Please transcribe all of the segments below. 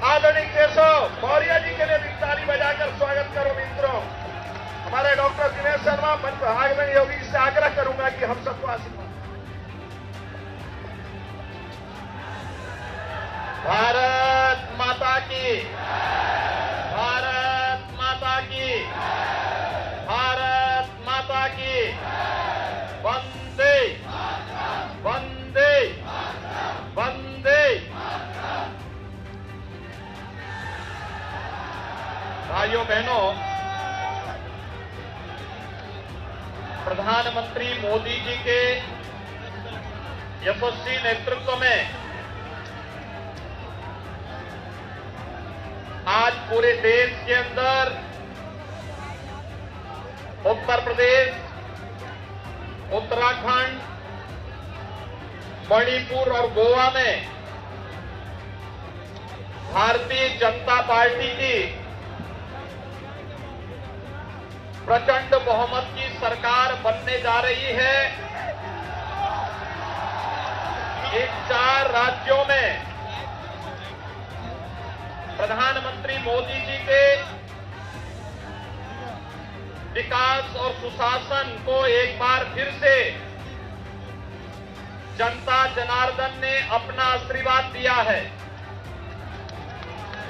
आदरणीय केशव मौर्य जी के लिए भी ताली बजाकर स्वागत करो मित्रों। हमारे डॉक्टर दिनेश शर्मा मंच पर आगमन योगी से आग्रह करूंगा कि हम सबको आशीर्वाद। भारत माता की, भारत माता की, भारत माता की, वंदे वंदे वंदे। भाइयों बहनों, प्रधानमंत्री मोदी जी के यशस्वी नेतृत्व में आज पूरे देश के अंदर उत्तर प्रदेश, उत्तराखंड, मणिपुर और गोवा में भारतीय जनता पार्टी की प्रचंड बहुमत की सरकार बनने जा रही है। इन 4 राज्यों में प्रधानमंत्री मोदी जी के विकास और सुशासन को एक बार फिर से जनता जनार्दन ने अपना आशीर्वाद दिया है।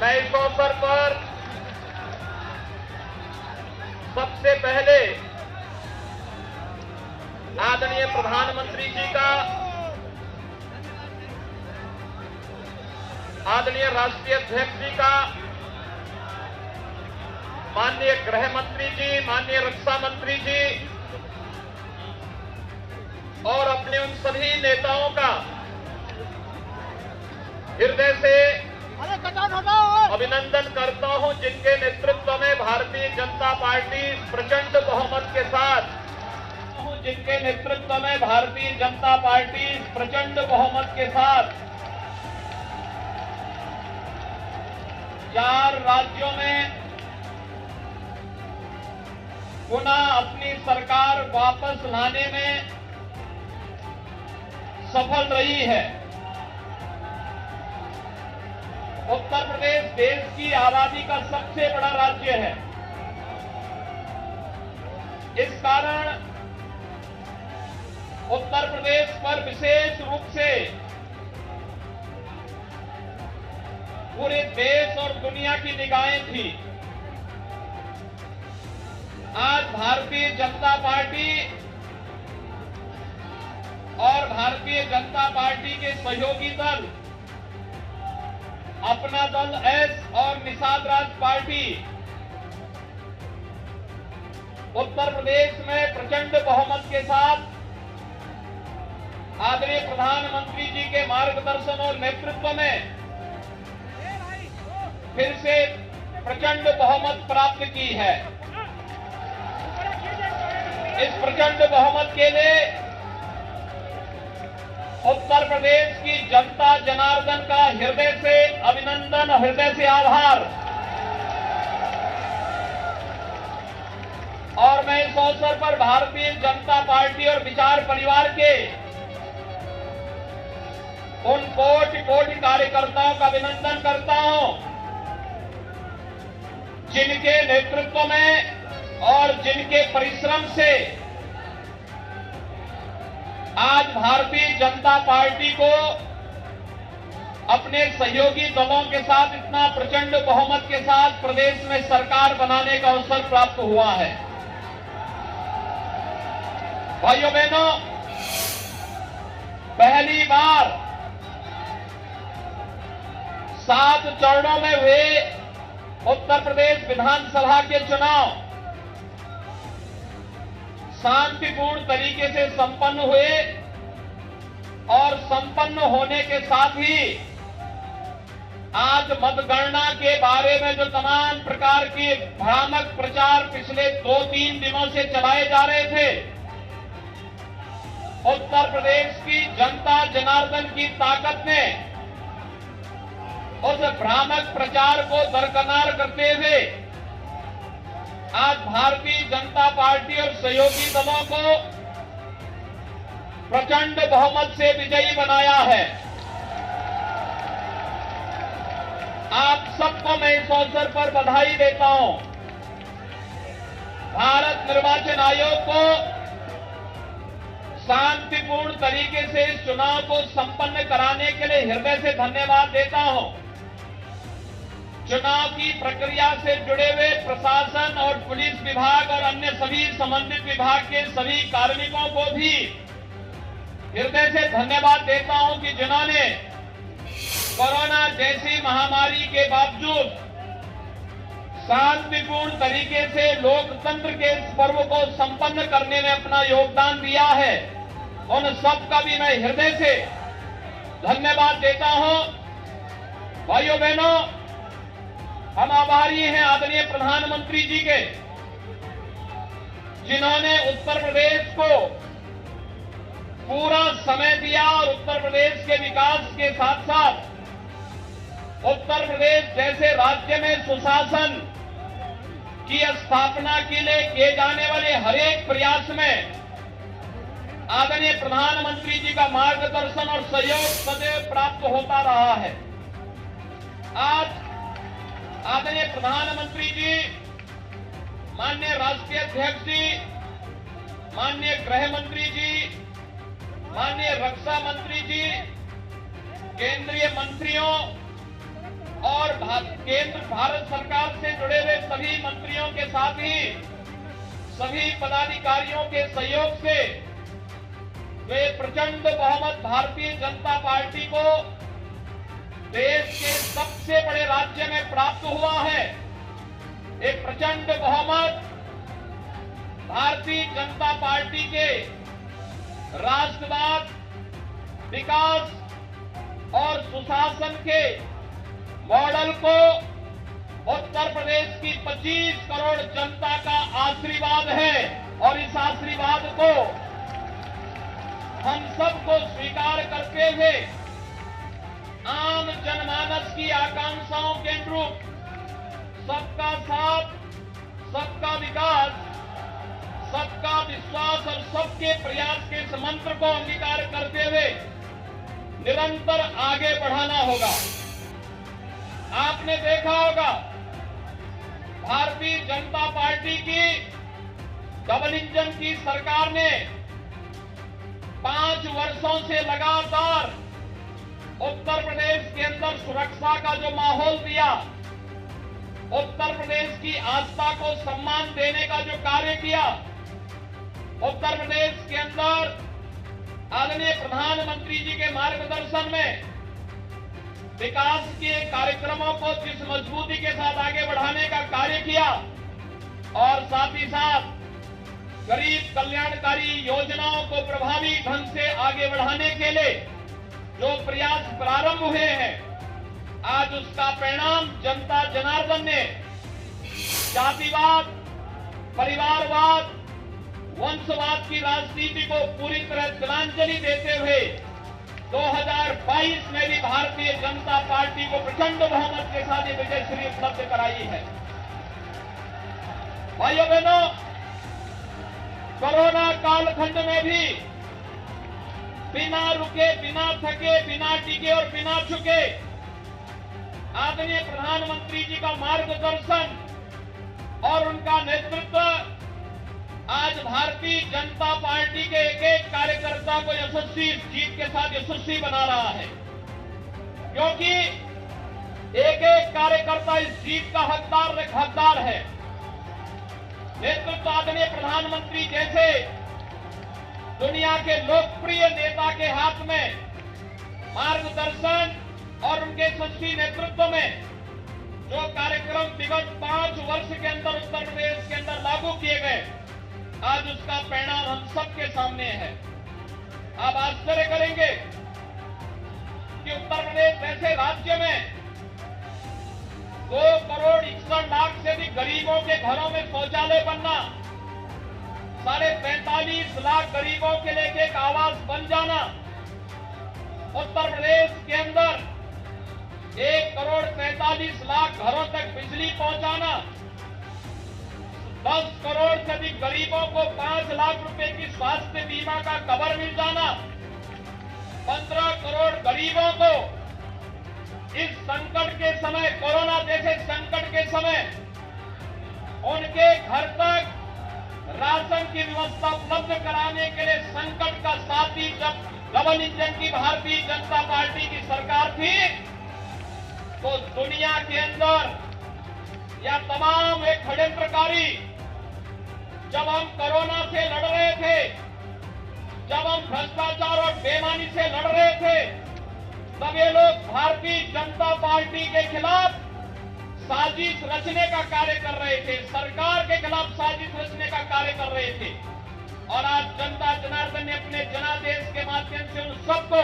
मैं इस अवसर पर सबसे पहले आदरणीय प्रधानमंत्री जी का, आदरणीय राष्ट्रीय अध्यक्ष जी का, माननीय गृह मंत्री जी, माननीय रक्षा मंत्री जी और अपने उन सभी नेताओं का हृदय से अभिनंदन करता हूं, जिनके नेतृत्व में भारतीय जनता पार्टी प्रचंड बहुमत के साथ, जिनके नेतृत्व में भारतीय जनता पार्टी प्रचंड बहुमत के साथ 4 राज्यों में पुनः अपनी सरकार वापस लाने में सफल रही है। उत्तर प्रदेश देश की आबादी का सबसे बड़ा राज्य है। इस कारण उत्तर प्रदेश पर विशेष रूप से पूरे देश और दुनिया की निगाहें थी। आज भारतीय जनता पार्टी और भारतीय जनता पार्टी के सहयोगी दल अपना दल एस और निषाद राज पार्टी उत्तर प्रदेश में प्रचंड बहुमत के साथ आदरणीय प्रधानमंत्री जी के मार्गदर्शन और नेतृत्व में फिर से प्रचंड बहुमत प्राप्त की है। इस प्रचंड बहुमत के लिए उत्तर प्रदेश की जनता जनार्दन का हृदय से अभिनंदन, हृदय से आभार। और मैं इस अवसर पर भारतीय जनता पार्टी और विचार परिवार के उन कोटि कार्यकर्ताओं का अभिनंदन करता हूं, जिनके नेतृत्व में और जिनके परिश्रम से आज भारतीय जनता पार्टी को अपने सहयोगी दलों के साथ इतना प्रचंड बहुमत के साथ प्रदेश में सरकार बनाने का अवसर प्राप्त हुआ है। भाइयों बहनों, पहली बार 7 चरणों में हुए उत्तर प्रदेश विधानसभा के चुनाव शांतिपूर्ण तरीके से संपन्न हुए और संपन्न होने के साथ ही आज मतगणना के बारे में जो तमाम प्रकार के भ्रामक प्रचार पिछले 2-3 दिनों से चलाए जा रहे थे, उत्तर प्रदेश की जनता जनार्दन की ताकत ने उस भ्रामक प्रचार को दरकिनार करते हुए आज भारतीय जनता पार्टी और सहयोगी दलों को प्रचंड बहुमत से विजयी बनाया है। आप सबको मैं इस अवसर पर बधाई देता हूं। भारत निर्वाचन आयोग को शांतिपूर्ण तरीके से इस चुनाव को संपन्न कराने के लिए हृदय से धन्यवाद देता हूं। चुनाव की प्रक्रिया से जुड़े हुए प्रशासन और पुलिस विभाग और अन्य सभी संबंधित विभाग के सभी कार्मिकों को भी हृदय से धन्यवाद देता हूं कि जिन्होंने कोरोना जैसी महामारी के बावजूद शांतिपूर्ण तरीके से लोकतंत्र के इस पर्व को संपन्न करने में अपना योगदान दिया है। उन सबका भी मैं हृदय से धन्यवाद देता हूं। भाइयों बहनों, हम आभारी हैं आदरणीय प्रधानमंत्री जी के, जिन्होंने उत्तर प्रदेश को पूरा समय दिया और उत्तर प्रदेश के विकास के साथ साथ उत्तर प्रदेश जैसे राज्य में सुशासन की स्थापना के लिए किए जाने वाले हर एक प्रयास में आदरणीय प्रधानमंत्री जी का मार्गदर्शन और सहयोग सदैव प्राप्त होता रहा है। आज आदरणीय प्रधानमंत्री जी, माननीय राष्ट्रीय अध्यक्ष जी, माननीय गृह मंत्री जी, माननीय रक्षा मंत्री जी, केंद्रीय मंत्रियों और केंद्र भारत सरकार से जुड़े हुए सभी मंत्रियों के साथ ही सभी पदाधिकारियों के सहयोग से वे प्रचंड बहुमत भारतीय जनता पार्टी को देश के सबसे बड़े राज्य में प्राप्त हुआ है। एक प्रचंड बहुमत भारतीय जनता पार्टी के राष्ट्रवाद, विकास और सुशासन के मॉडल को उत्तर प्रदेश की 25 करोड़ जनता का आशीर्वाद है और इस आशीर्वाद को हम सबको स्वीकार करते हुए आम जनमानस की आकांक्षाओं के अनुरूप सबका साथ, सबका विकास, सबका विश्वास और सबके प्रयास के इस मंत्र को अंगीकार करते हुए निरंतर आगे बढ़ाना होगा। आपने देखा होगा भारतीय जनता पार्टी की डबल इंजन की सरकार ने 5 वर्षों से लगातार उत्तर प्रदेश के अंदर सुरक्षा का जो माहौल दिया, उत्तर प्रदेश की आस्था को सम्मान देने का जो कार्य किया, उत्तर प्रदेश के अंदर आदरणीय प्रधानमंत्री जी के मार्गदर्शन में विकास के कार्यक्रमों को जिस मजबूती के साथ आगे बढ़ाने का कार्य किया और साथ ही साथ गरीब कल्याणकारी योजनाओं को प्रभावी ढंग से आगे बढ़ाने के लिए जो प्रयास प्रारंभ हुए हैं, आज उसका परिणाम जनता जनार्दन ने जातिवाद, परिवारवाद, वंशवाद की राजनीति को पूरी तरह तिलांजलि देते हुए 2022 में भी भारतीय जनता पार्टी को प्रचंड बहुमत के साथ ये विजयश्री उपलब्ध कराई है। भाइयों बहनों, कोरोना कालखंड में भी बिना रुके, बिना थके, बिना टिके और बिना झुके आदरणीय प्रधानमंत्री जी का मार्गदर्शन और उनका नेतृत्व आज भारतीय जनता पार्टी के एक एक कार्यकर्ता को यशस्वी जीत के साथ यशस्वी बना रहा है, क्योंकि एक एक कार्यकर्ता इस जीत का हकदार है। नेतृत्व आदरणीय प्रधानमंत्री जैसे दुनिया के लोकप्रिय नेता के हाथ में मार्गदर्शन और उनके यशस्वी नेतृत्व में जो कार्यक्रम विगत 5 वर्ष के अंदर उत्तर प्रदेश के अंदर लागू किए गए, आज उसका परिणाम हम सबके सामने है। आप आश्चर्य करेंगे कि उत्तर प्रदेश जैसे राज्य में 2 करोड़ 61 लाख से भी गरीबों के घरों में शौचालय बनना, 45.5 लाख गरीबों के लिए एक आवास बन जाना, उत्तर प्रदेश के अंदर 1 करोड़ 45 लाख घरों तक बिजली पहुंचाना, 10 करोड़ से अधिक गरीबों को 5 लाख रुपए की स्वास्थ्य बीमा का कवर मिल जाना, 15 करोड़ गरीबों को इस संकट के समय, कोरोना जैसे संकट के समय उनके घर तक राशन की व्यवस्था उपलब्ध कराने के लिए संकट का साथी जब डबल इंजन की भारतीय जनता पार्टी की सरकार थी, तो दुनिया के अंदर या तमाम एक षड्यंत्रकारी जब हम कोरोना से लड़ रहे थे, जब हम भ्रष्टाचार और बेईमानी से लड़ रहे थे, तब ये लोग भारतीय जनता पार्टी के खिलाफ साजिश रचने का कार्य कर रहे थे, सरकार के खिलाफ साजिश रचने का कार्य कर रहे थे। और आज जनता जनार्दन ने अपने जनादेश के माध्यम से उन सबको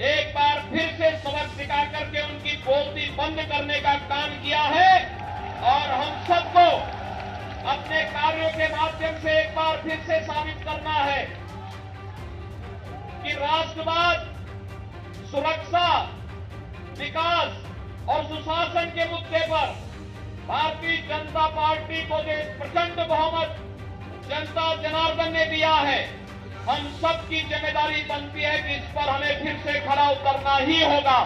एक बार फिर से सबक सिखा करके उनकी बोलती बंद करने का काम किया है। और हम सबको अपने कार्यों के माध्यम से एक बार फिर से साबित करना है कि राष्ट्रवाद, सुरक्षा, विकास और सुशासन के मुद्दे पर भारतीय जनता पार्टी को जो प्रचंड बहुमत जनता जनार्दन ने दिया है, हम सबकी जिम्मेदारी बनती है कि इस पर हमें फिर से खड़ा उतरना ही होगा।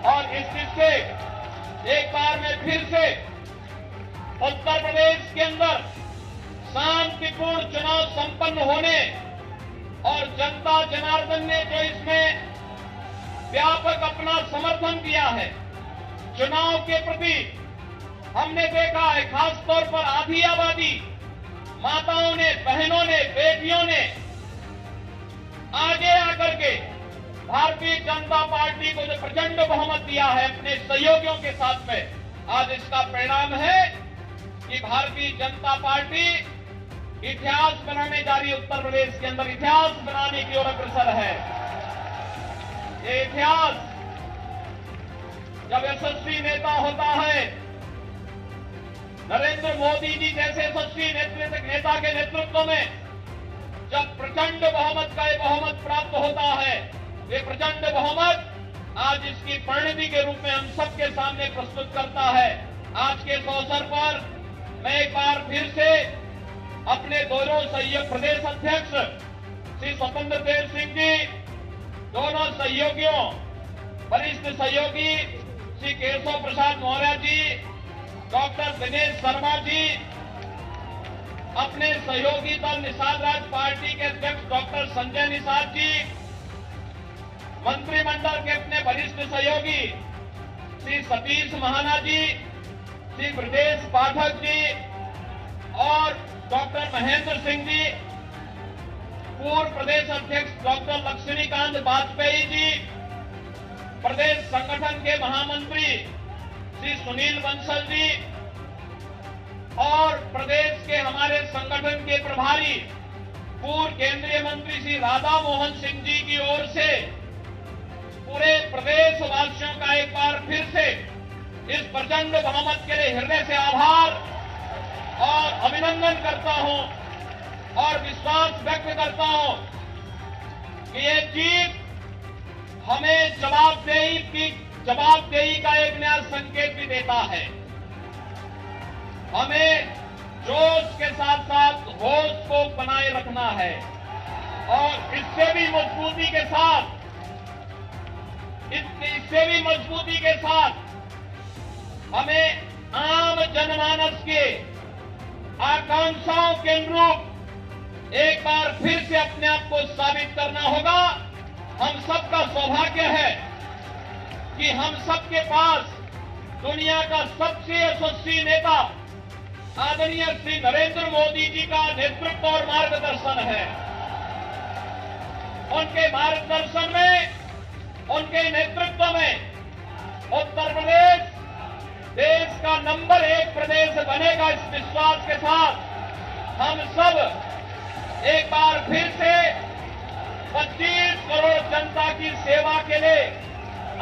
और इस चीज से एक बार में फिर से उत्तर प्रदेश के अंदर शांतिपूर्ण चुनाव संपन्न होने और जनता जनार्दन ने जो इसमें व्यापक अपना समर्थन दिया है चुनाव के प्रति, हमने देखा है खास तौर पर आधी आबादी, माताओं ने, बहनों ने, बेटियों ने आगे आकर के भारतीय जनता पार्टी को जो प्रचंड बहुमत दिया है अपने सहयोगियों के साथ में, आज इसका परिणाम है कि भारतीय जनता पार्टी इतिहास बनाने जा रही है। उत्तर प्रदेश के अंदर इतिहास बनाने की ओर अग्रसर है। ये इतिहास जब यशस्वी नेता होता है, नरेंद्र मोदी जी जैसे यशस्वी नेता के नेतृत्व में जब प्रचंड बहुमत का ये बहुमत प्राप्त होता है, ये प्रचंड बहुमत आज इसकी परिणति के रूप में हम सबके सामने प्रस्तुत करता है। आज के इस अवसर पर मैं एक बार फिर से अपने दोनों सहयोग प्रदेश अध्यक्ष श्री स्वतंत्र देव सिंह जी, दोनों सहयोगियों, वरिष्ठ सहयोगी श्री केशव प्रसाद मौर्य जी, डॉक्टर दिनेश शर्मा जी, अपने सहयोगी दल निषाद राज पार्टी के अध्यक्ष डॉक्टर संजय निषाद जी, मंत्रिमंडल के अपने वरिष्ठ सहयोगी श्री सतीश महाना जी, श्री ब्रजेश पाठक जी और डॉक्टर महेंद्र सिंह जी, पूर्व प्रदेश अध्यक्ष डॉक्टर लक्ष्मीकांत वाजपेयी जी, प्रदेश संगठन के महामंत्री श्री सुनील बंसल जी और प्रदेश के हमारे संगठन के प्रभारी पूर्व केंद्रीय मंत्री श्री राधा मोहन सिंह जी की ओर से पूरे प्रदेश वासियों का एक बार फिर से इस प्रचंड बहुमत के लिए हृदय से आभार और अभिनंदन करता हूं और विश्वास व्यक्त करता हूं कि ये जीत हमें जवाबदेही का एक नया संकेत भी देता है। हमें जोश के साथ साथ होश को बनाए रखना है और इससे भी मजबूती के साथ हमें आम जनमानस के आकांक्षाओं के अनुरूप एक बार फिर से अपने आप को साबित करना होगा। हम सबका सौभाग्य है कि हम सबके पास दुनिया का सबसे यशस्वी नेता आदरणीय श्री नरेंद्र मोदी जी का नेतृत्व और मार्गदर्शन है। उनके मार्गदर्शन में, उनके नेतृत्व में उत्तर प्रदेश देश का नंबर 1 प्रदेश बनेगा। इस विश्वास के साथ हम सब एक बार फिर से 25 करोड़ जनता की सेवा के लिए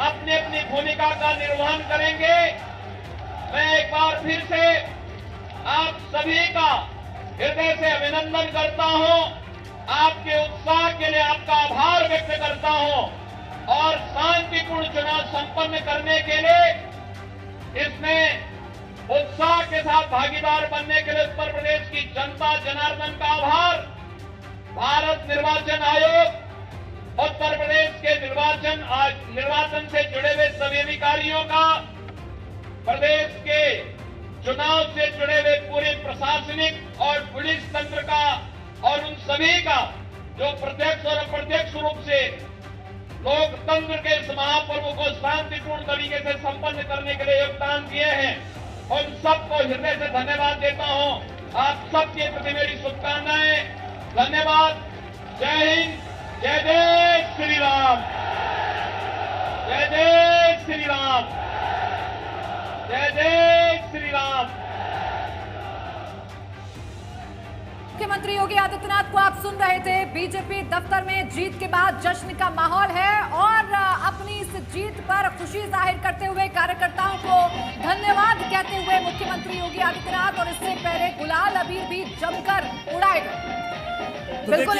अपनी अपनी भूमिका का निर्वहन करेंगे। मैं एक बार फिर से आप सभी का हृदय से अभिनंदन करता हूं, आपके उत्साह के लिए आपका आभार व्यक्त करता हूं और शांतिपूर्ण चुनाव संपन्न करने के लिए इसमें उत्साह के साथ भागीदार बनने के लिए उत्तर प्रदेश की जनता जनार्दन का आभार, भारत निर्वाचन आयोग, उत्तर प्रदेश के निर्वाचन से जुड़े हुए सभी अधिकारियों का, प्रदेश के चुनाव से जुड़े हुए पूरे प्रशासनिक और पुलिस तंत्र का और उन सभी का जो प्रत्यक्ष और अप्रत्यक्ष रूप से लोकतंत्र के इस महापर्व को शांतिपूर्ण तरीके से संपन्न करने के लिए योगदान दिए हैं, उन सबको हृदय से धन्यवाद देता हूं। आप सबके प्रति मेरी शुभकामनाएं। धन्यवाद। जय हिंद। जय जय श्री राम। जय जय श्री राम। जय जय श्री राम। मुख्यमंत्री योगी आदित्यनाथ को आप सुन रहे थे। बीजेपी दफ्तर में जीत के बाद जश्न का माहौल है और अपनी इस जीत पर खुशी जाहिर करते हुए कार्यकर्ताओं को धन्यवाद कहते हुए मुख्यमंत्री योगी आदित्यनाथ और इससे पहले गुलाल अबीर भी जमकर उड़ाए गए। बिल्कुल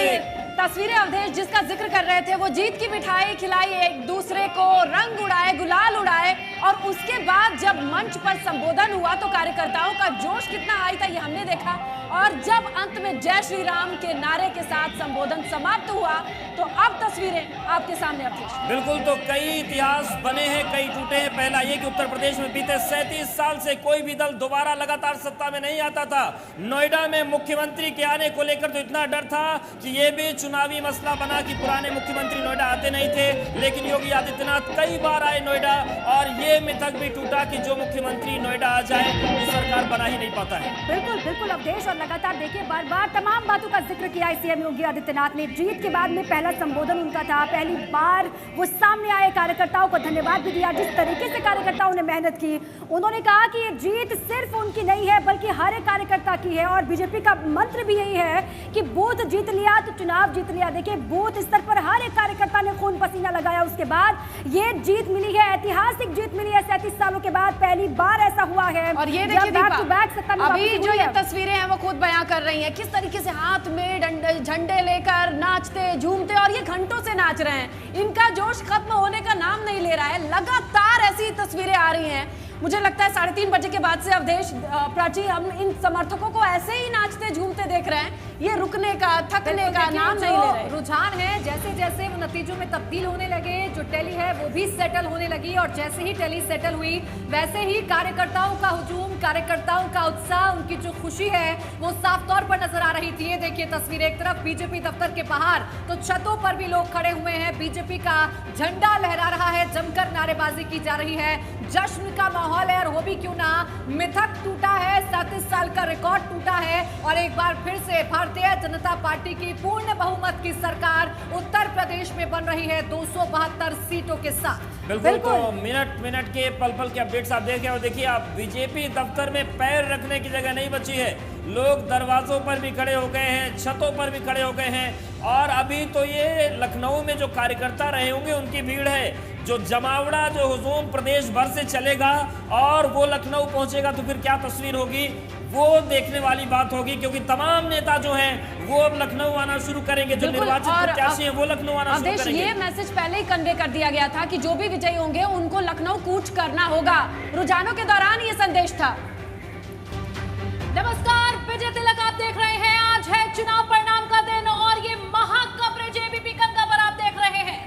तस्वीरें अवधेश जिसका जिक्र कर रहे थे, वो जीत की मिठाई खिलाई, एक दूसरे को रंग उड़ाए, गुलाल उड़ाए और उसके बाद जब मंच पर संबोधन हुआ तो कार्यकर्ताओं का जोश कितना आई था ये हमने देखा। और जब अंत में जय श्री राम के नारे के साथ संबोधन समाप्त हुआ तो अब तस्वीरें आपके सामने अवधेश। बिल्कुल, तो कई इतिहास बने हैं, कई टूटे हैं। पहला ये कि उत्तर प्रदेश में बीते 37 साल से कोई भी दल दोबारा लगातार सत्ता में नहीं आता था। नोएडा में मुख्यमंत्री के आने को लेकर तो इतना डर था कि ये भी चुनावी मसला बना कि पुराने मुख्यमंत्री नोएडा आते नहीं थे, लेकिन योगी आदित्यनाथ कई बार आए नोएडा और ये मिथक भी टूटा कि जो मुख्यमंत्री नोएडा आ जाए वो सरकार बना ही नहीं पाता है। बिल्कुल बिल्कुल अवधेश, और लगातार देखिए बार बार तमाम बातों का जिक्र किया सीएम योगी आदित्यनाथ ने। जीत के बाद में पहला संबोधन उनका था, पहली बार वो सामने आए, कार्यकर्ताओं को धन्यवाद भी दिया। जिस तरीके से कार्यकर्ताओं ने मेहनत की, उन्होंने कहा कि ये जीत सिर्फ उनकी नहीं है बल्कि हर एक कार्यकर्ता की है और बीजेपी का मंत्र भी यही है कि बूथ जीत लिया तो चुनाव जीत लिया। देखिए बूथ स्तर पर हर एक कार्यकर्ता ने खून पसीना लगाया, उसके बाद ये जीत मिली है, ऐतिहासिक जीत मिली है। 37 सालों के बाद पहली बार ऐसा हुआ है। और ये देखिए अभी जो ये तस्वीरें हैं वो खुद बयां कर रही हैं किस तरीके से हाथ में झंडे लेकर नाचते झूमते, और ये घंटों से नाच रहे हैं। इनका जोश खत्म होने का नाम नहीं ले रहा है। लगातार ऐसी तस्वीरें आ रही हैं। मुझे लगता है 3:30 बजे के बाद से अवधेश प्राची हम इन समर्थकों को ऐसे ही नाचते झूमते देख रहे हैं। ये रुकने का थकने का नाम नहीं ले रहे। रुझान है जैसे जैसे वो नतीजों में तब्दील होने लगे, जो टैली है वो भी सेटल होने लगी और जैसे ही टैली सेटल हुई वैसे ही कार्यकर्ताओं का हुजूम, कार्यकर्ताओं का उत्साह, उनकी जो खुशी है वो साफ तौर पर नजर आ रही थी। ये देखिए तस्वीर, एक तरफ बीजेपी दफ्तर के बाहर तो छतों पर भी लोग खड़े हुए हैं, बीजेपी का झंडा लहरा रहा है, जमकर नारेबाजी की जा रही है, जश्न का माहौल है। और वो भी क्यों ना, मिथक टूटा है, 37 साल का रिकॉर्ड टूटा है और एक बार फिर से भारतीय जनता पार्टी की पूर्ण बहुमत की सरकार उत्तर प्रदेश में बन रही है 272 सीटों के साथ। बिल्कुल, तो मिनट के पल के अपडेट्स आप देख रहे हो। देखिए आप, बीजेपी दफ्तर में पैर रखने की जगह नहीं बची है। लोग दरवाजों पर भी खड़े हो गए हैं, छतों पर भी खड़े हो गए हैं और अभी तो ये लखनऊ में जो कार्यकर्ता रहे होंगे उनकी भीड़ है। जो जमावड़ा, जो हुजूम प्रदेश भर से चलेगा और वो लखनऊ पहुंचेगा तो फिर क्या तस्वीर होगी वो देखने वाली बात होगी, क्योंकि तमाम नेता जो हैं वो अब लखनऊ आना शुरू करेंगे। जो निर्वाचित प्रत्याशी हैं वो लखनऊ आना शुरू करेंगे। ये मैसेज पहले ही कन्वे कर दिया गया था कि जो भी विजयी होंगे उनको लखनऊ कूच करना होगा। रुझानों के दौरान ये संदेश था। नमस्कार, विजय तिलक आप देख रहे हैं। आज है चुनाव परिणाम का दिन और ये महा कवरेज एबीपी गंगा पर आप देख रहे हैं।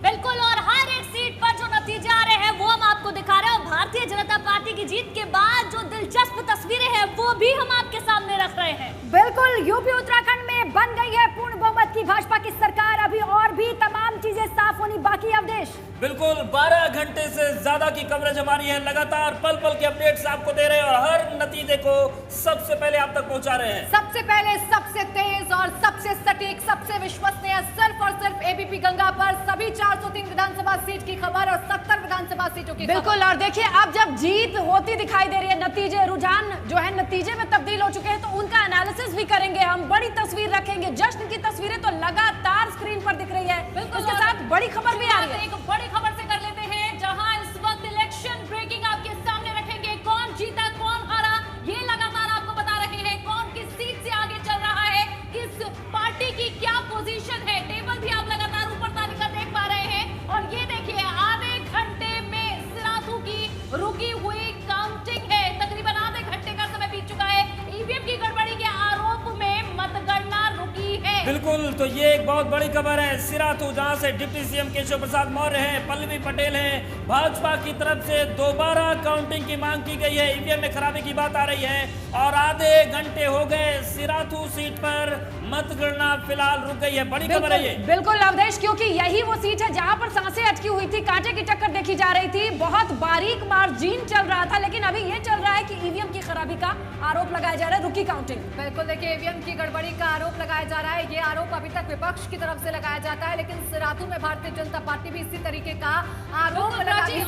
बिल्कुल, और हर एक सीट पर जो नतीजे आ रहे हैं वो हम आपको दिखा रहे हैं और भारतीय जनता पार्टी की जीत के बाद जो दिलचस्प तस्वीरें हैं वो भी हम आपके सामने रख रहे हैं। बिल्कुल, यूपी उत्तराखंड में बन गई है पूर्ण बहुमत की भाजपा की सरकार। अभी और भी तमाम चीजें साफ होनी बाकी। अवधेश, बिल्कुल 12 घंटे से ज्यादा की कवरेज हमारी है, लगातार पल के अपडेट्स आपको दे रहे हैं और हर नतीजे को सबसे पहले आप तक पहुंचा रहे हैं। सबसे पहले, सबसे तेज और सबसे सटीक, सबसे विश्वसनीय सिर्फ और सिर्फ एबीपी गंगा पर सभी 403 विधानसभा सीट की खबर और 70 विधानसभा सीटों की बिल्कुल। और देखिए अब जब जीत होती दिखाई दे रही है, नतीजे रुझान जो है नतीजे में तब्दील हो चुके हैं, तो उनका एनालिसिस भी करेंगे हम, बड़ी तस्वीर रखेंगे। जश्न की तस्वीरें तो लगातार स्क्रीन पर दिख रही है, उसके साथ बड़ी खबर भी आ रही है। एक बड़ी खबर से कर लेते हैं, जहां इस वक्त इलेक्शन ब्रेकिंग आपके सामने रखेंगे। कौन जीता कौन हारा ये लगातार आपको बता रहे हैं। कौन किस सीट से आगे चल रहा है, किस पार्टी की क्या पोजीशन है, टेबल भी आप लगातार ऊपर तालिका देख पा रहे हैं। और ये देखिए आधे घंटे में सिराथू की रुकी हुई काउंटिंग है। तकरीबन आधे घंटे का समय बीत चुका है। ईवीएम की गड़बड़ी के आरोप में मतगणना रुकी है बिल्कुल, तो ये एक बहुत बड़ी खबर है। सिराथू, जहां से डिप्टी सीएम केशव प्रसाद मौर्य हैं, पल्लवी पटेल हैं, भाजपा की तरफ से दोबारा काउंटिंग की मांग की गई है। ईवीएम में खराबी की बात आ रही है और आधे घंटे हो गए सिराथू सीट पर मतगणना फिलहाल रुक गई है। बड़ी खबर है ये। बिल्कुल अवधेश, क्योंकि यही वो सीट है जहां पर सांसें अटकी हुई थी, कांटे की टक्कर देखी जा रही थी, बहुत बारीक मार्जिन चल रहा था, लेकिन अभी ये चल रहा है कि ईवीएम की खराबी का आरोप लगाया जा रहा है। रुकी काउंटिंग। बिल्कुल, देखिए ईवीएम की गड़बड़ी का आरोप लगाया जा रहा है। ये आरोप अभी तक विपक्ष की तरफ से लगाया जाता है, लेकिन सिराथू में भारतीय जनता पार्टी भी इसी तरीके का आरोप लगा रही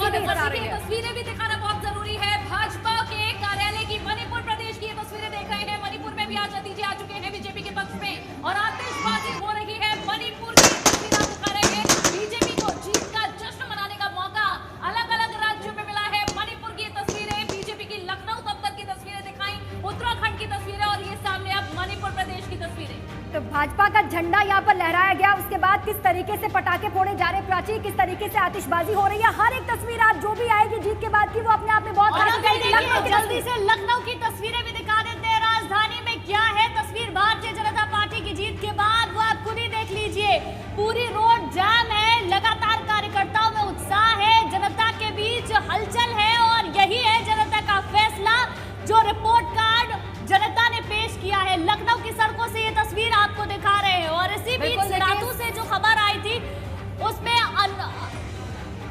है। तस्वीरें भी दिखाना बहुत जरूरी है। भाजपा के कार्यालय की मणिपुर प्रदेश की ये तस्वीरें देख रहे हैं। मणिपुर में भी आज नतीजे आ चुके हैं बीजेपी के पक्ष में और आतिशबाजी हो रही है। मणिपुर की तस्वीरें दिखा रहे हैं। बीजेपी को जीत का जश्न मनाने का मौका अलग अलग राज्यों में मिला है। मणिपुर की तस्वीरें, बीजेपी की लखनऊ दफ्तर की तस्वीरें दिखाई, उत्तराखंड की तस्वीरें और ये सामने अब मणिपुर प्रदेश की तस्वीरें। तो भाजपा का झंडा यहाँ पर लहराया गया, उसके बाद किस तरीके से पटाखे फोड़े जा रहे प्राची, किस तरीके से आतिशबाजी हो रही है। हर एक तस्वीर आज जो भी आएगी जीत के बाद की, वो अपने आप में बहुत जल्दी से लखनऊ की तस्वीरें भी दिखा देते हैं। राजधानी में क्या है तस्वीर भारतीय जनता पार्टी की जीत के बाद, वो आप खुद ही देख लीजिए। पूरी रोड जाम है, लगातार कार्यकर्ताओं में उत्साह है, जनता के बीच हलचल है और यही है जनता का फैसला, जो रिपोर्ट कार्ड जनता ने पेश किया है। लखनऊ की सड़कों से ये तस्वीर आपको दिखा रहे हैं और इसी बीच सिराथू से जो खबर आई थी उसमें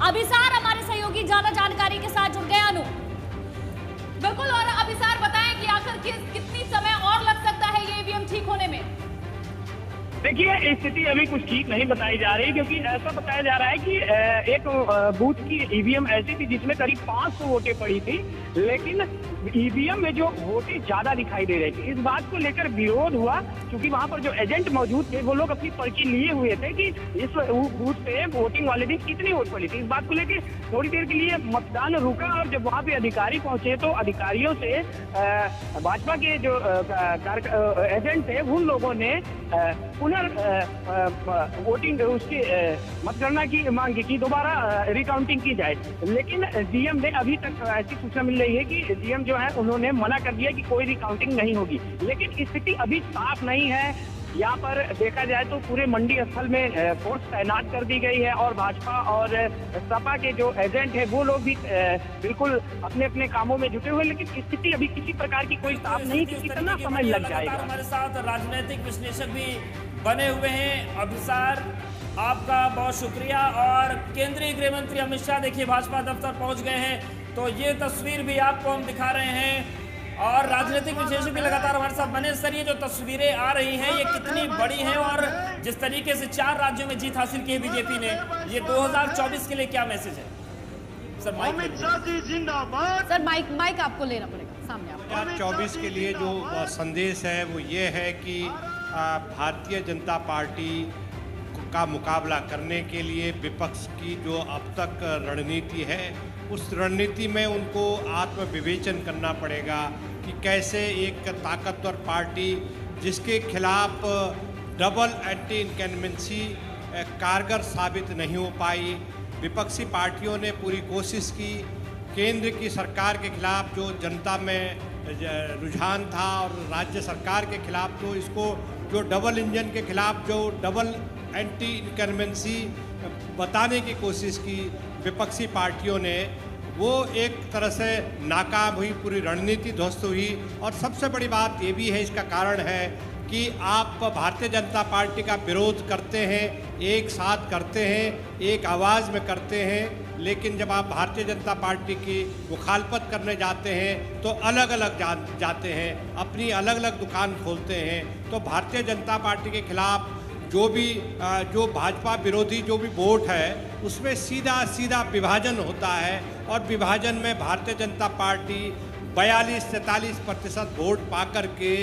अभिसार हमारे सहयोगी ज्यादा जानकारी के साथ जुड़ गए। अनु, बिल्कुल, और अभिसार बताएं कि आखिर कितनी समय और लग सकता है ये ईवीएम ठीक होने में। देखिए, स्थिति अभी कुछ ठीक नहीं बताई जा रही, क्योंकि ऐसा बताया जा रहा है कि एक बूथ की ईवीएम ऐसी थी जिसमें करीब 500 वोटें पड़ी थी, लेकिन ईवीएम में जो वोटें ज्यादा दिखाई दे रही थी। इस बात को लेकर विरोध हुआ, क्योंकि वहां पर जो एजेंट मौजूद थे वो लोग अपनी पर्ची लिए हुए थे कि इस बूथ पे वोटिंग वाले दिन कितनी वोट पड़ी थी। इस बात को लेकर थोड़ी देर के लिए मतदान रुका और जब वहां पे अधिकारी पहुंचे तो अधिकारियों से भाजपा के जो एजेंट थे उन लोगों ने वोटिंग उसकी मतगणना की मांग की, दोबारा रिकाउंटिंग की जाए। लेकिन डीएम ने अभी तक ऐसी सूचना मिल रही है कि डीएम जो है उन्होंने मना कर दिया कि कोई रिकाउंटिंग नहीं होगी। लेकिन स्थिति अभी साफ नहीं है। यहाँ पर देखा जाए तो पूरे मंडी स्थल में फोर्स तैनात कर दी गई है और भाजपा और सपा के जो एजेंट है वो लोग भी बिल्कुल अपने अपने कामों में जुटे हुए, लेकिन स्थिति अभी किसी प्रकार की कोई साफ नहीं कि कितना समय लग जाएगा। हमारे साथ राजनीतिक विश्लेषक भी बने हुए हैं। अभिसार, आपका बहुत शुक्रिया। और केंद्रीय गृह मंत्री अमित शाह देखिए भाजपा दफ्तर पहुंच गए हैं, तो ये तस्वीर भी आपको हम दिखा रहे हैं और राजनीतिक विशेषज्ञ भी लगातार हमारे साथ बने। सर, ये जो तस्वीरें आ रही हैं ये कितनी बड़ी हैं और जिस तरीके से 4 राज्यों में जीत हासिल की है बीजेपी ने, ये 2024 के लिए क्या मैसेज है? सर माइक आपको लेना पड़ेगा सामने। 2024 के लिए जो संदेश है वो ये है कि भारतीय जनता पार्टी का मुकाबला करने के लिए विपक्ष की जो अब तक रणनीति है, उस रणनीति में उनको आत्मविवेचन करना पड़ेगा कि कैसे एक ताकतवर पार्टी जिसके खिलाफ डबल एंटी इनकम्बेंसी कारगर साबित नहीं हो पाई, विपक्षी पार्टियों ने पूरी कोशिश की, केंद्र की सरकार के खिलाफ जो जनता में रुझान था और राज्य सरकार के खिलाफ तो इसको जो डबल इंजन के खिलाफ जो डबल एंटी इनकम्बेंसी बताने की कोशिश की विपक्षी पार्टियों ने, वो एक तरह से नाकाम हुई, पूरी रणनीति ध्वस्त हुई। और सबसे बड़ी बात ये भी है, इसका कारण है कि आप भारतीय जनता पार्टी का विरोध करते हैं, एक साथ करते हैं, एक आवाज़ में करते हैं, लेकिन जब आप भारतीय जनता पार्टी की मुखालफत करने जाते हैं तो अलग अलग जाते हैं, अपनी अलग अलग दुकान खोलते हैं। तो भारतीय जनता पार्टी के खिलाफ जो भाजपा विरोधी जो भी वोट है उसमें सीधा विभाजन होता है और विभाजन में भारतीय जनता पार्टी 42-43% वोट पाकर के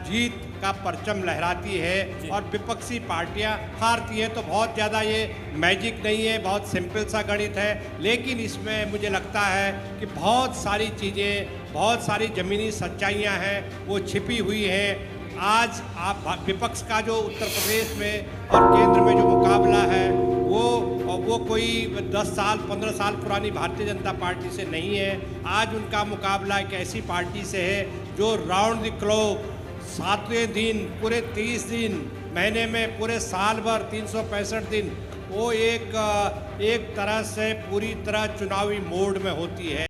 जीत का परचम लहराती है और विपक्षी पार्टियां हारती हैं। तो बहुत ज़्यादा ये मैजिक नहीं है, बहुत सिंपल सा गणित है, लेकिन इसमें मुझे लगता है कि बहुत सारी चीज़ें, बहुत सारी ज़मीनी सच्चाइयां हैं वो छिपी हुई हैं। आज आप विपक्ष का जो उत्तर प्रदेश में और केंद्र में जो मुकाबला है वो कोई 10 साल 15 साल पुरानी भारतीय जनता पार्टी से नहीं है। आज उनका मुकाबला एक ऐसी पार्टी से है जो राउंड द क्लॉक 7वें दिन पूरे 30 दिन महीने में पूरे साल भर 365 दिन वो एक तरह से पूरी तरह चुनावी मोड में होती है।